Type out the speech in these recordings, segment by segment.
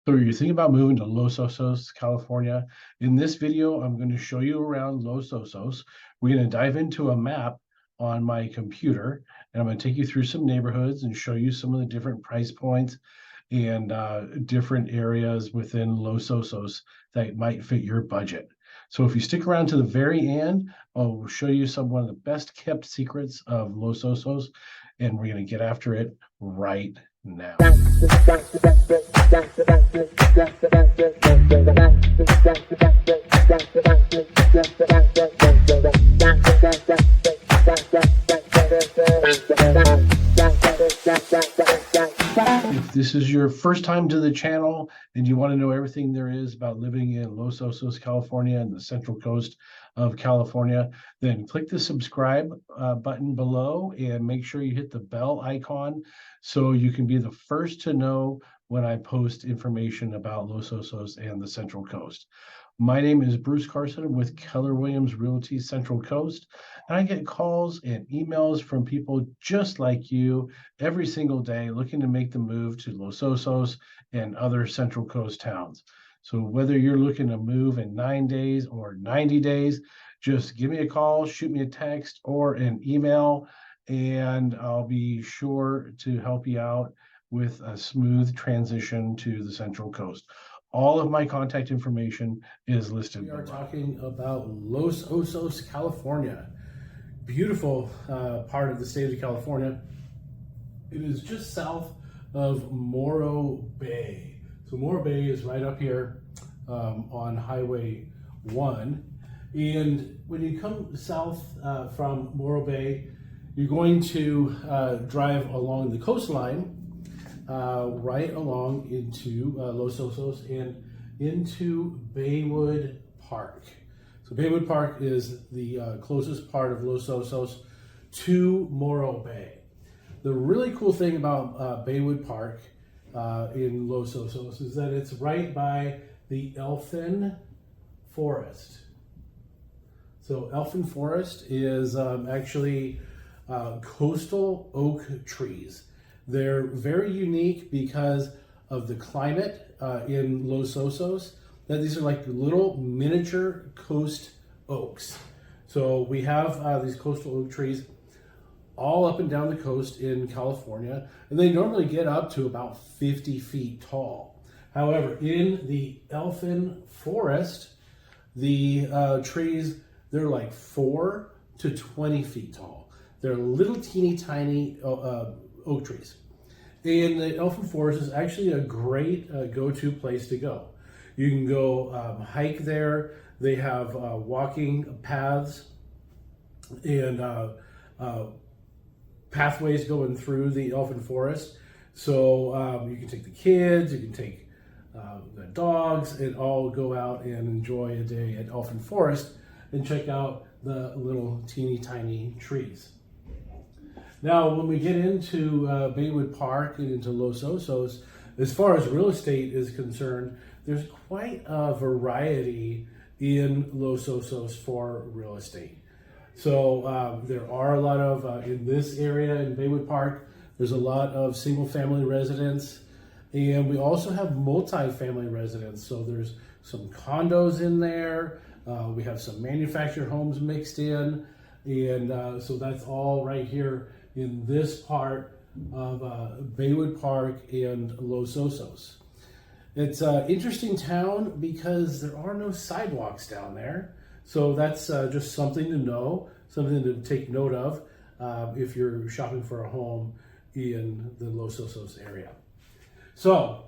So you're thinking about moving to Los Osos, California. In this video, I'm going to show you around Los Osos. We're going to dive into a map on my computer, and I'm going to take you through some neighborhoods and show you some of the different price points and different areas within Los Osos that might fit your budget. So if you stick around to the very end, I'll show you one of the best kept secrets of Los Osos, and we're going to get after it right now. If this is your first time to the channel and you want to know everything there is about living in Los Osos, California and the Central Coast of California, then click the subscribe button below and make sure you hit the bell icon so you can be the first to know when I post information about Los Osos and the Central Coast. My name is Bruce Carson with Keller Williams Realty Central Coast, and I get calls and emails from people just like you every single day looking to make the move to Los Osos and other Central Coast towns. So whether you're looking to move in 9 days or 90 days, just give me a call, shoot me a text or an email, and I'll be sure to help you out with a smooth transition to the Central Coast. All of my contact information is listed below. We are talking about Los Osos, California. Beautiful part of the state of California. It is just south of Morro Bay. So Morro Bay is right up here on Highway 1. And when you come south from Morro Bay, you're going to drive along the coastline right along into Los Osos and into Baywood Park. So Baywood Park is the closest part of Los Osos to Morro Bay. The really cool thing about Baywood Park in Los Osos is that it's right by the Elfin Forest. So Elfin Forest is actually coastal oak trees. They're very unique because of the climate in Los Osos. That these are like little miniature coast oaks. So we have these coastal oak trees all up and down the coast in California, and they normally get up to about 50 feet tall. However, in the Elfin Forest, the trees, they're like 4 to 20 feet tall. They're little teeny tiny oak trees. And the Elfin Forest is actually a great go-to place to go. You can go hike there. They have walking paths and pathways going through the Elfin Forest. So you can take the kids, you can take the dogs, and all go out and enjoy a day at Elfin Forest and check out the little teeny tiny trees. Now, when we get into Baywood Park and into Los Osos, as far as real estate is concerned, there's quite a variety in Los Osos for real estate. So there are a lot of, in this area in Baywood Park, there's a lot of single family residents, and we also have multi-family residents. So there's some condos in there. We have some manufactured homes mixed in, and so that's all right here in this part of Baywood Park and Los Osos. It's an interesting town because there are no sidewalks down there. So that's just something to know, something to take note of if you're shopping for a home in the Los Osos area. So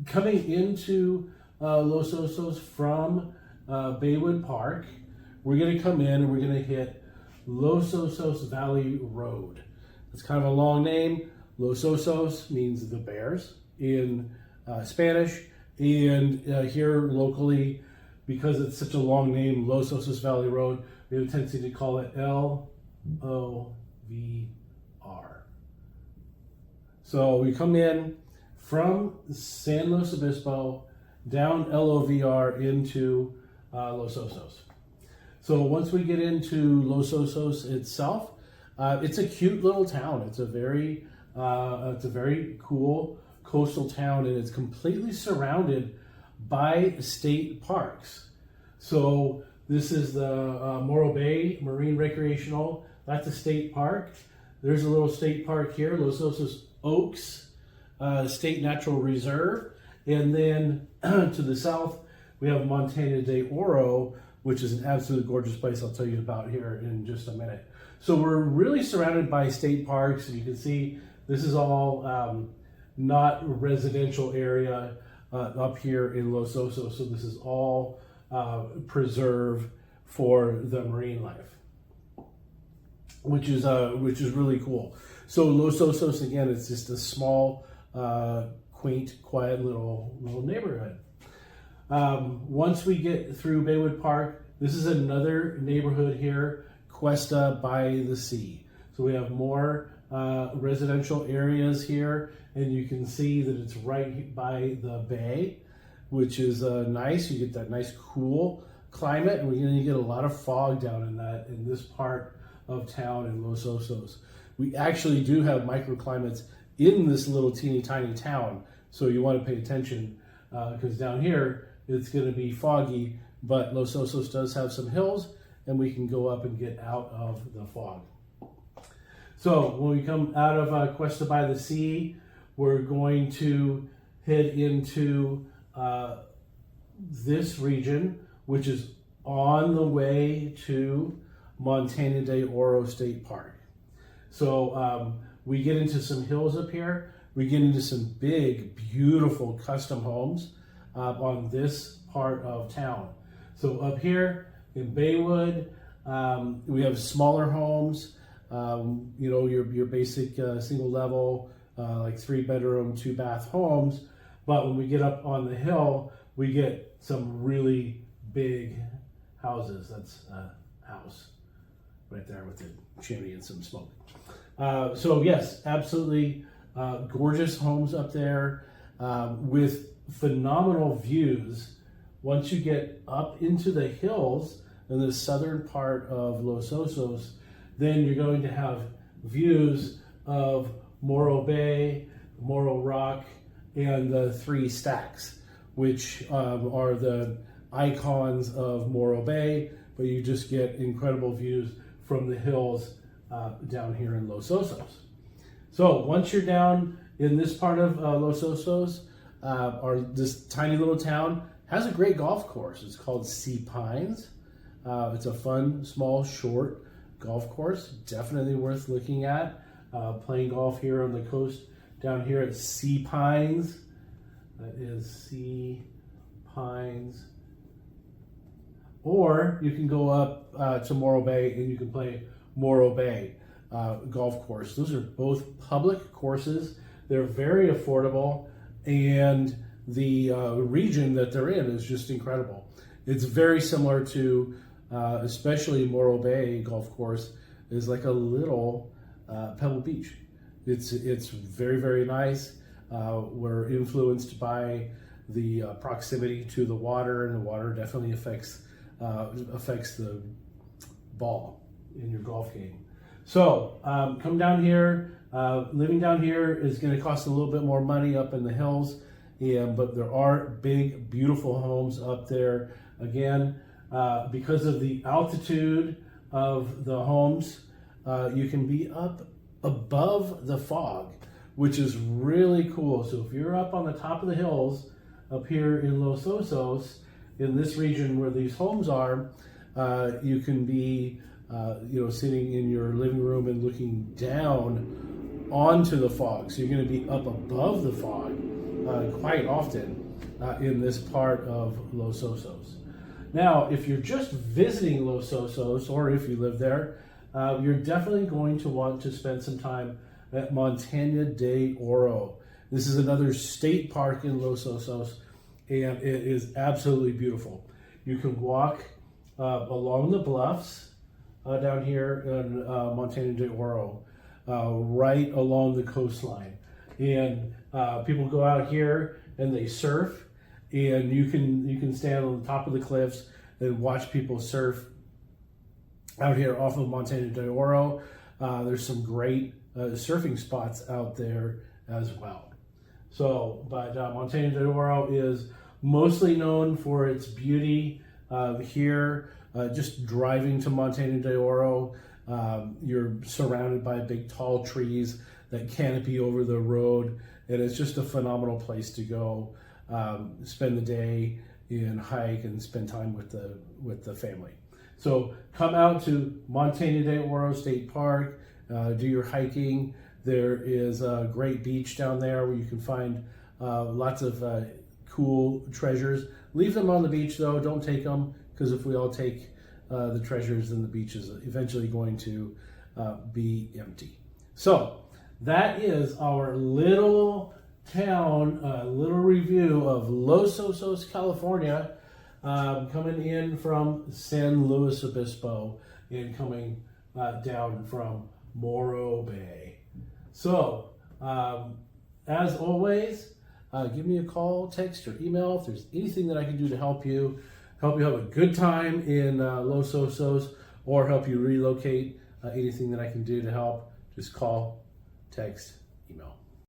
coming into Los Osos from Baywood Park, we're going to come in and we're going to hit Los Osos Valley Road. It's kind of a long name. Los Osos means the bears in Spanish, and here locally, because it's such a long name, Los Osos Valley Road, we have a tendency to call it LOVR. So we come in from San Luis Obispo down LOVR into Los Osos. So once we get into Los Osos itself, it's a cute little town. It's a very cool coastal town, and it's completely surrounded by state parks. So this is the Morro Bay Marine Recreational. That's a state park. There's a little state park here, Los Osos Oaks State Natural Reserve. And then to the south, we have Montana de Oro, which is an absolutely gorgeous place I'll tell you about here in just a minute. So we're really surrounded by state parks, and you can see this is all not residential area up here in Los Osos. So this is all preserve for the marine life, which is really cool. So Los Osos, again, it's just a small, quaint, quiet little neighborhood. Once we get through Baywood Park, this is another neighborhood here, Cuesta by the Sea. So we have more residential areas here, and you can see that it's right by the bay, which is nice. You get that nice cool climate, and we're going to get a lot of fog down in this part of town in Los Osos. We actually do have microclimates in this little teeny tiny town, so you want to pay attention because down here it's going to be foggy, but Los Osos does have some hills, and we can go up and get out of the fog. So when we come out of Cuesta by the Sea, we're going to head into this region, which is on the way to Montana de Oro State Park. So we get into some hills up here. We get into some big, beautiful custom homes on this part of town. So up here in Baywood, we have smaller homes. You know, your basic single level, like 3-bedroom, 2-bath homes. But when we get up on the hill, we get some really big houses. That's a house right there with the chimney and some smoke. So yes, absolutely gorgeous homes up there with phenomenal views. Once you get up into the hills in the southern part of Los Osos, then you're going to have views of Morro Bay, Morro Rock, and the 3 stacks, which are the icons of Morro Bay, but you just get incredible views from the hills down here in Los Osos. So once you're down in this part of Los Osos, or this tiny little town has a great golf course. It's called Sea Pines. It's a fun, small, short golf course, definitely worth looking at. Playing golf here on the coast down here at Sea Pines. That is Sea Pines. Or you can go up to Morro Bay and you can play Morro Bay golf course. Those are both public courses. They're very affordable, and the region that they're in is just incredible. It's very similar to, especially Morro Bay golf course is like a little Pebble Beach. It's very, very nice. We're influenced by the proximity to the water, and the water definitely affects the ball in your golf game. So come down here. Living down here is going to cost a little bit more money up in the hills, but there are big, beautiful homes up there. Again, because of the altitude of the homes, you can be up above the fog, which is really cool. So if you're up on the top of the hills up here in Los Osos, in this region where these homes are, you can be sitting in your living room and looking down onto the fog. So you're going to be up above the fog quite often in this part of Los Osos. Now, if you're just visiting Los Osos, or if you live there, you're definitely going to want to spend some time at Montana de Oro. This is another state park in Los Osos, and it is absolutely beautiful. You can walk along the bluffs down here in Montana de Oro, right along the coastline. And people go out here and they surf, and you can stand on the top of the cliffs and watch people surf out here off of Montana de Oro. There's some great surfing spots out there as well. So, but Montaña de Oro is mostly known for its beauty. Here, just driving to Montaña de Oro, you're surrounded by big tall trees that canopy over the road, and it's just a phenomenal place to go spend the day and hike and spend time with the family. So come out to Montaña de Oro State Park, do your hiking. There is a great beach down there where you can find lots of cool treasures. Leave them on the beach though, don't take them, because if we all take the treasures, then the beach is eventually going to be empty. So that is our little town, little review of Los Osos, California, coming in from San Luis Obispo and coming down from Morro Bay. So, as always, give me a call, text, or email if there's anything that I can do to help you have a good time in Los Osos, or help you relocate. Anything that I can do to help, just call, text, email.